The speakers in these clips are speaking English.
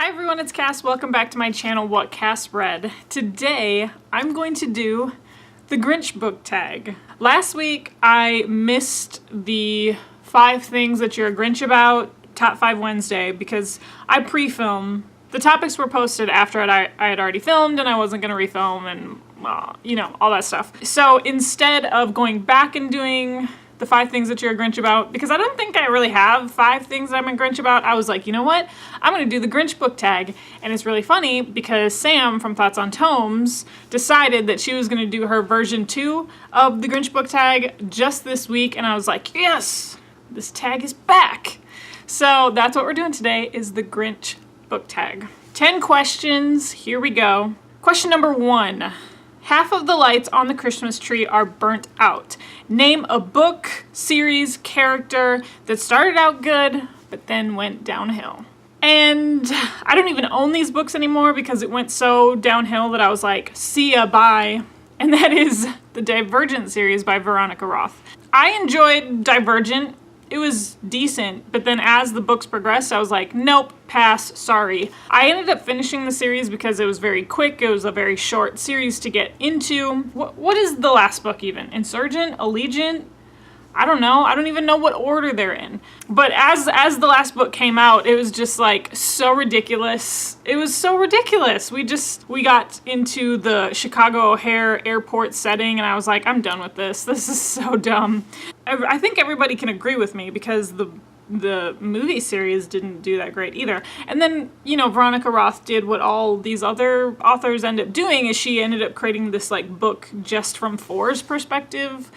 Hi everyone, it's Cass. Welcome back to my channel, What Cass Read. Today, I'm going to do the Grinch book tag. Last week, I missed the 5 things that you're a Grinch about, Top 5 Wednesday, because I pre-film. The topics were posted after I had already filmed and I wasn't going to refilm and, you know, all that stuff. So instead of going back and doing the 5 things that you're a Grinch about, because I don't think I really have 5 things that I'm a Grinch about, I was like, you know what? I'm going to do the Grinch book tag. And it's really funny because Sam from Thoughts on Tomes decided that she was going to do her version 2 of the Grinch book tag just this week. And I was like, yes, this tag is back. So that's what we're doing today, is the Grinch book tag. 10 questions. Here we go. Question number 1. Half of the lights on the Christmas tree are burnt out. Name a book, series, character that started out good, but then went downhill. And I don't even own these books anymore because it went so downhill that I was like, see ya, bye. And that is the Divergent series by Veronica Roth. I enjoyed Divergent. It was decent, but then as the books progressed, I was like, nope, pass, sorry. I ended up finishing the series because it was very quick. It was a very short series to get into. What is the last book even? Insurgent? Allegiant? I don't know. I don't even know what order they're in. But as the last book came out, it was just like so ridiculous. It was so ridiculous. We got into the Chicago O'Hare airport setting and I was like, I'm done with this. This is so dumb. I think everybody can agree with me because the movie series didn't do that great either. And then, you know, Veronica Roth did what all these other authors end up doing, is she ended up creating this like book just from 4's perspective,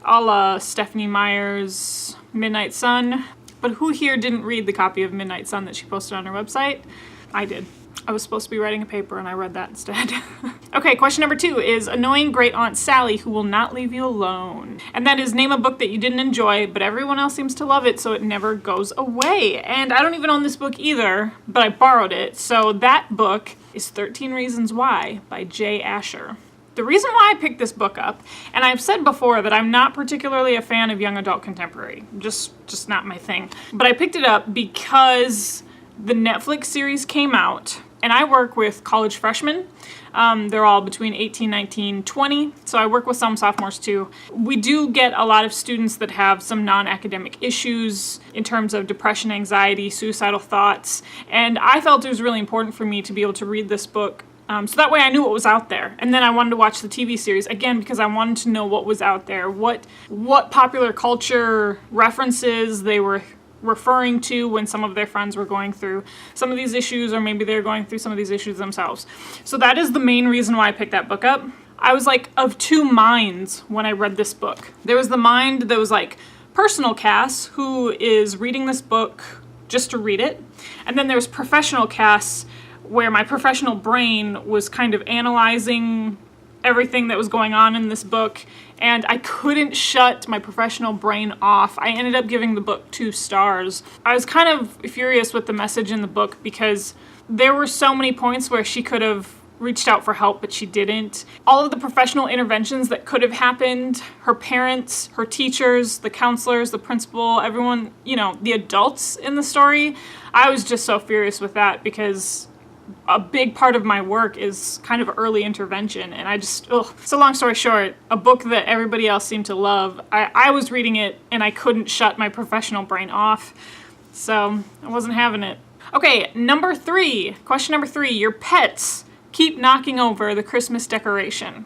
a la Stephanie Meyer's Midnight Sun. But who here didn't read the copy of Midnight Sun that she posted on her website? I did. I was supposed to be writing a paper and I read that instead. Okay, question number 2 is annoying great aunt Sally who will not leave you alone. And that is name a book that you didn't enjoy, but everyone else seems to love it, so it never goes away. And I don't even own this book either, but I borrowed it. So that book is 13 Reasons Why by Jay Asher. The reason why I picked this book up, and I've said before that I'm not particularly a fan of young adult contemporary, just not my thing. But I picked it up because the Netflix series came out, and I work with college freshmen. They're all between 18, 19, 20, so I work with some sophomores too. We do get a lot of students that have some non-academic issues in terms of depression, anxiety, suicidal thoughts, and I felt it was really important for me to be able to read this book so that way I knew what was out there. And then I wanted to watch the TV series, again, because I wanted to know what was out there, what popular culture references they were referring to when some of their friends were going through some of these issues, or maybe they're going through some of these issues themselves. So that is the main reason why I picked that book up. I was like of 2 minds when I read this book. There was the mind that was like personal Cass, who is reading this book just to read it. And then there's professional Cass, where my professional brain was kind of analyzing everything that was going on in this book, and I couldn't shut my professional brain off. I ended up giving the book 2 stars. I was kind of furious with the message in the book because there were so many points where she could have reached out for help, but she didn't. All of the professional interventions that could have happened, her parents, her teachers, the counselors, the principal, everyone, you know, the adults in the story, I was just so furious with that because a big part of my work is kind of early intervention, and I just, So long story short, a book that everybody else seemed to love, I was reading it and I couldn't shut my professional brain off, so I wasn't having it. Okay, number 3, question number 3, your pets keep knocking over the Christmas decoration.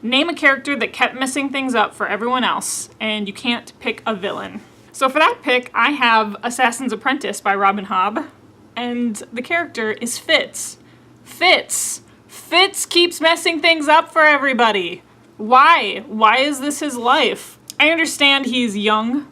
Name a character that kept messing things up for everyone else, and you can't pick a villain. So for that pick, I have Assassin's Apprentice by Robin Hobb. And the character is Fitz. Fitz keeps messing things up for everybody. Why? Why is this his life? I understand he's young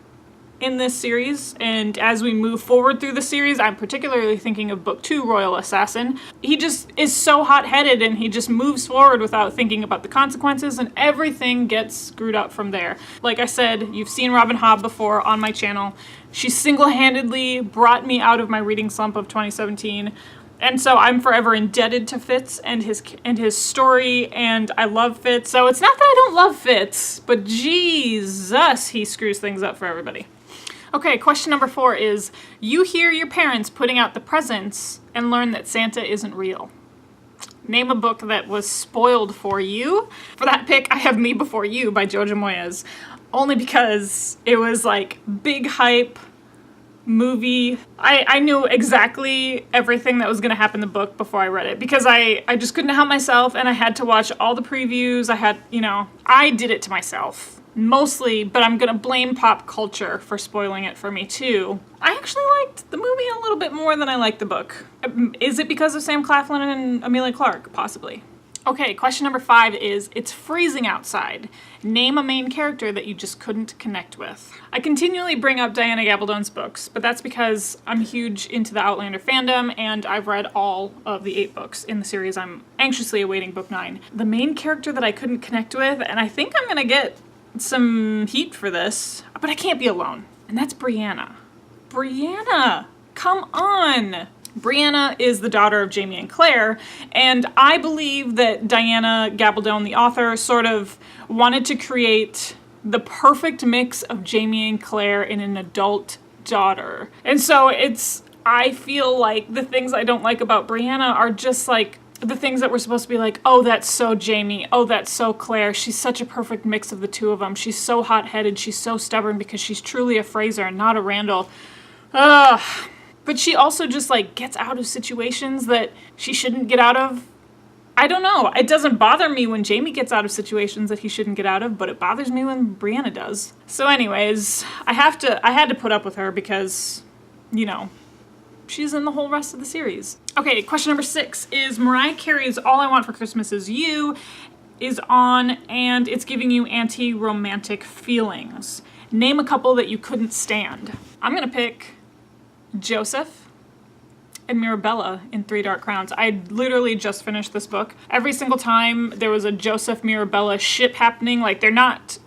in this series, and as we move forward through the series, I'm particularly thinking of book 2, Royal Assassin. He just is so hot-headed and he just moves forward without thinking about the consequences, and everything gets screwed up from there. Like I said, you've seen Robin Hobb before on my channel. She single-handedly brought me out of my reading slump of 2017. And so I'm forever indebted to Fitz and his story, and I love Fitz. So it's not that I don't love Fitz, but Jesus, he screws things up for everybody. Okay, question number 4 is, you hear your parents putting out the presents, and learn that Santa isn't real. Name a book that was spoiled for you. For that pick, I have Me Before You by Jojo Moyes. Only because it was like big hype movie. I knew exactly everything that was going to happen in the book before I read it because I just couldn't help myself and I had to watch all the previews. I did it to myself. Mostly, but I'm gonna blame pop culture for spoiling it for me too. I actually liked the movie a little bit more than I liked the book. Is it because of Sam Claflin and Amelia Clark? Possibly. Okay, question number 5 is, it's freezing outside. Name a main character that you just couldn't connect with. I continually bring up Diana Gabaldon's books, but that's because I'm huge into the Outlander fandom and I've read all of the 8 books in the series. I'm anxiously awaiting book 9. The main character that I couldn't connect with, and I think I'm gonna get some heat for this, but I can't be alone. And that's Brianna. Brianna! Come on! Brianna is the daughter of Jamie and Claire, and I believe that Diana Gabaldon, the author, sort of wanted to create the perfect mix of Jamie and Claire in an adult daughter. And so I feel like the things I don't like about Brianna are just like the things that were supposed to be like, oh, that's so Jamie, oh, that's so Claire, she's such a perfect mix of the two of them, she's so hot-headed, she's so stubborn because she's truly a Fraser and not a Randall. Ugh. But she also just like gets out of situations that she shouldn't get out of. I don't know, it doesn't bother me when Jamie gets out of situations that he shouldn't get out of, but it bothers me when Brianna does. So anyways, I had to put up with her because, she's in the whole rest of the series. Okay, question number 6 is Mariah Carey's All I Want for Christmas Is You is on, and it's giving you anti-romantic feelings. Name a couple that you couldn't stand. I'm gonna pick Joseph and Mirabella in 3 Dark Crowns. I literally just finished this book. Every single time there was a Joseph Mirabella ship happening, like they're not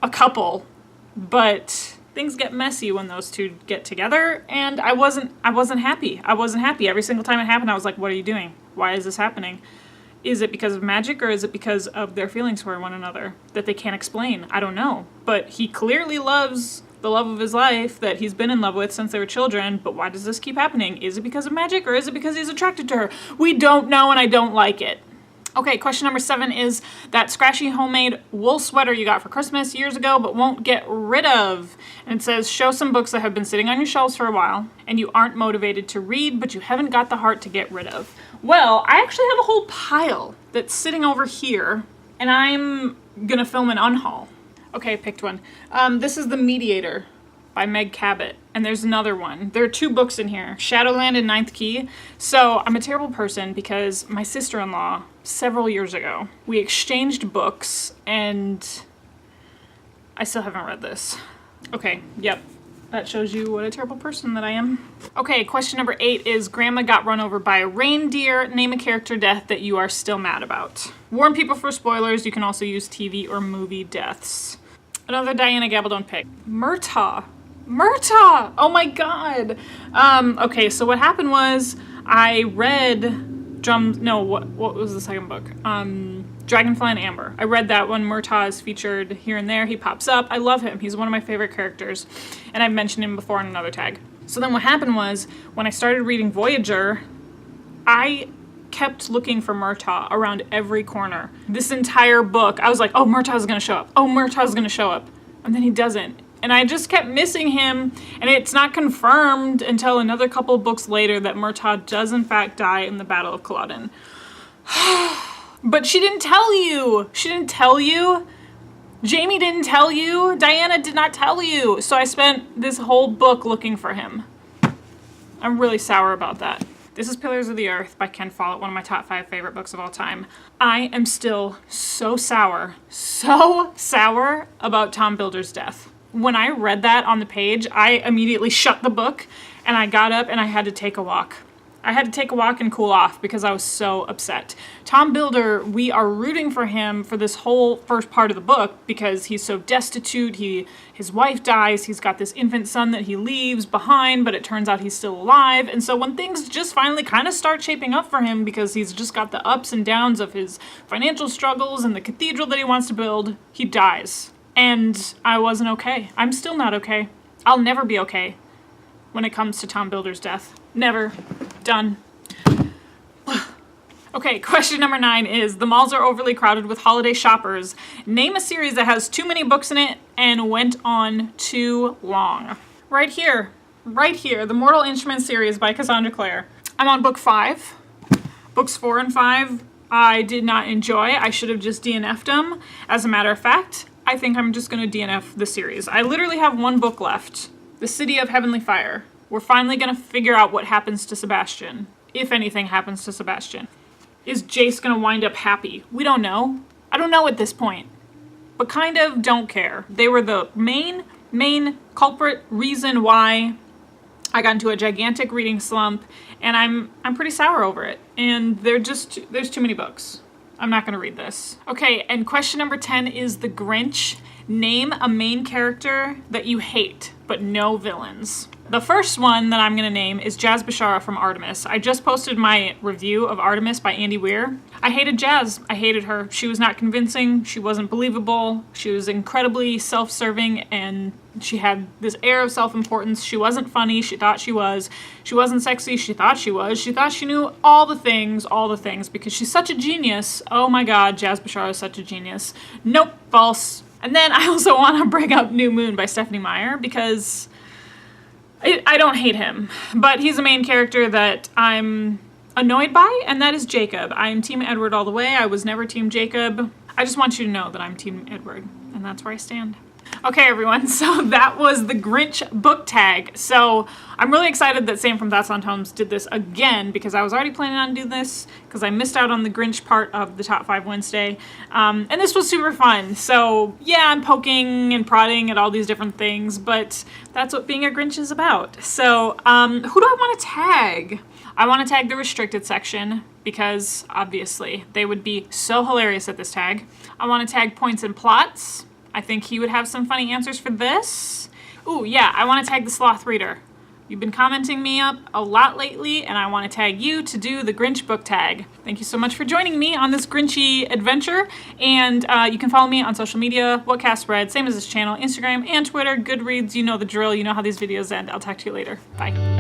a couple, but things get messy when those two get together, and I wasn't happy. I wasn't happy. Every single time it happened, I was like, what are you doing? Why is this happening? Is it because of magic, or is it because of their feelings for one another that they can't explain? I don't know. But he clearly loves the love of his life that he's been in love with since they were children, but why does this keep happening? Is it because of magic, or is it because he's attracted to her? We don't know, and I don't like it. Okay, question number 7 is that scratchy homemade wool sweater you got for Christmas years ago but won't get rid of. And it says, show some books that have been sitting on your shelves for a while and you aren't motivated to read, but you haven't got the heart to get rid of. Well, I actually have a whole pile that's sitting over here, and I'm gonna film an unhaul. Okay, I picked one. This is The Mediator by Meg Cabot, and there's another one. There are 2 books in here, Shadowland and Ninth Key. So I'm a terrible person because my sister-in-law, several years ago, we exchanged books, and I still haven't read this. Okay, yep. That shows you what a terrible person that I am. Okay, question number 8 is Grandma got run over by a reindeer. Name a character death that you are still mad about. Warn people for spoilers. You can also use TV or movie deaths. Another Diana Gabaldon pick. Murtagh. Murtagh! Oh my god! Okay, so what happened was I read what was the second book? Dragonfly and Amber. I read that one. Murtagh is featured here and there. He pops up. I love him. He's one of my favorite characters, and I've mentioned him before in another tag. So then what happened was, when I started reading Voyager, I kept looking for Murtagh around every corner. This entire book, I was like, oh, Murtagh's gonna show up. Oh, Murtagh's gonna show up. And then he doesn't. And I just kept missing him, and it's not confirmed until another couple of books later that Murtagh does in fact die in the Battle of Culloden. But she didn't tell you! She didn't tell you! Jamie didn't tell you! Diana did not tell you! So I spent this whole book looking for him. I'm really sour about that. This is Pillars of the Earth by Ken Follett, one of my top 5 favorite books of all time. I am still so sour about Tom Builder's death. When I read that on the page, I immediately shut the book and I got up and I had to take a walk. I had to take a walk and cool off because I was so upset. Tom Builder, we are rooting for him for this whole first part of the book because he's so destitute. His wife dies. He's got this infant son that he leaves behind, but it turns out he's still alive. And so when things just finally kind of start shaping up for him because he's just got the ups and downs of his financial struggles and the cathedral that he wants to build, he dies. And I wasn't okay. I'm still not okay. I'll never be okay when it comes to Tom Builder's death. Never. Done. Okay, question number 9 is, the malls are overly crowded with holiday shoppers. Name a series that has too many books in it and went on too long. Right here, the Mortal Instruments series by Cassandra Clare. I'm on book 5. Books 4 and 5 I did not enjoy. I should have just DNF'd them. As a matter of fact, I think I'm just going to DNF the series. I literally have one book left. The City of Heavenly Fire. We're finally going to figure out what happens to Sebastian. If anything happens to Sebastian. Is Jace going to wind up happy? We don't know. I don't know at this point. But kind of don't care. They were the main culprit reason why I got into a gigantic reading slump, and I'm pretty sour over it. And there's too many books. I'm not going to read this. Okay, and question number 10 is The Grinch. Name a main character that you hate, but no villains. The first one that I'm going to name is Jazz Bashara from Artemis. I just posted my review of Artemis by Andy Weir. I hated Jazz. I hated her. She was not convincing. She wasn't believable. She was incredibly self-serving, and she had this air of self-importance. She wasn't funny. She thought she was. She wasn't sexy. She thought she was. She thought she knew all the things, because she's such a genius. Oh my God, Jazz Bashara is such a genius. Nope, false. And then I also want to bring up New Moon by Stephanie Meyer, because I don't hate him, but he's a main character that I'm annoyed by, and that is Jacob. I am Team Edward all the way. I was never Team Jacob. I just want you to know that I'm Team Edward, and that's where I stand. Okay, everyone, so that was the Grinch book tag. So I'm really excited that Sam from Thoughts on Tomes did this again, because I was already planning on doing this because I missed out on the Grinch part of the Top 5 Wednesday. And this was super fun. So yeah, I'm poking and prodding at all these different things, but that's what being a Grinch is about. So who do I want to tag? I want to tag the restricted section, because obviously they would be so hilarious at this tag. I want to tag Points and Plots. I think he would have some funny answers for this. Ooh, yeah, I want to tag the Sloth Reader. You've been commenting me up a lot lately, and I want to tag you to do the Grinch book tag. Thank you so much for joining me on this Grinchy adventure, and you can follow me on social media, What Cass Read, same as this channel, Instagram and Twitter, Goodreads, you know the drill, you know how these videos end. I'll talk to you later. Bye.